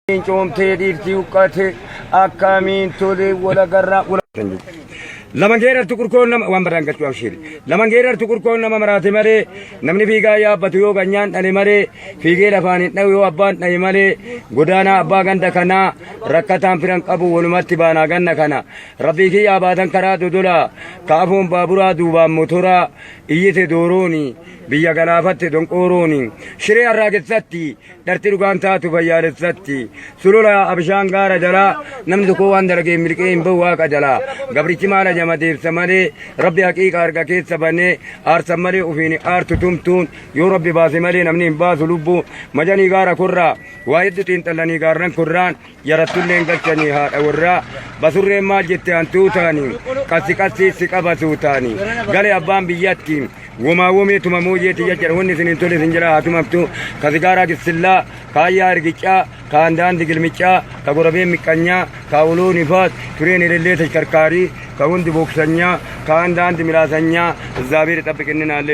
Coomtee dhiirtii uqqate akkamiin tolee wala garraa wala. Lama geerar tukurkoon nama waan baraan gachuu abshiiri. Lama geerar tukurkoon nama maraate malee namni fiigaa yaabbatu yoo ganyaan dhale malee fiigee lafaan hin dhawu yoo abbaan dhaye malee godaanaa abbaa ganda kanaa rakkataan firan qabu walumatti baanaa ganna kana rabbii kiyyaa baatan karaa dodolaa kaafuun baaburaa duubaan motoraa iyyite doorooni biyya galaafatte donqoorooni shiree harraa keessatti dharti dhugaan taatu fayyaalessatti sulula abishaan gaara jalaa namni tokko waan dalagee milqee hin bahu waaqa jalaa gabrichi maala jamadeefsa malee rabbi haqiiqa arga keessa bannee aarsan malee ufiin aartu tumtuun yoo rabbi baase malee namni hin baasu lubbuu majanii gaara kurraa waa heddu xiinxallanii gaarran kurraan yarattulleen galchanii haadha warraa basurreen maal jette hantuu taanii qassi si qabasuu taanii galee abbaan biyyatti womaa womee tumamuu jeeti jedha wanni isin tole isin jira hatumaftu kasigaaraa gisillaa kaayyaa ergicaa kaandaan digilmicaa ka gorabeen miqqanyaa ka uloon ifaat tureen ilillee tashkarkaarii ka hundi booksanyaa kaandaan dimilaasanyaa እግዚአብሔር ይጠብቅልናል።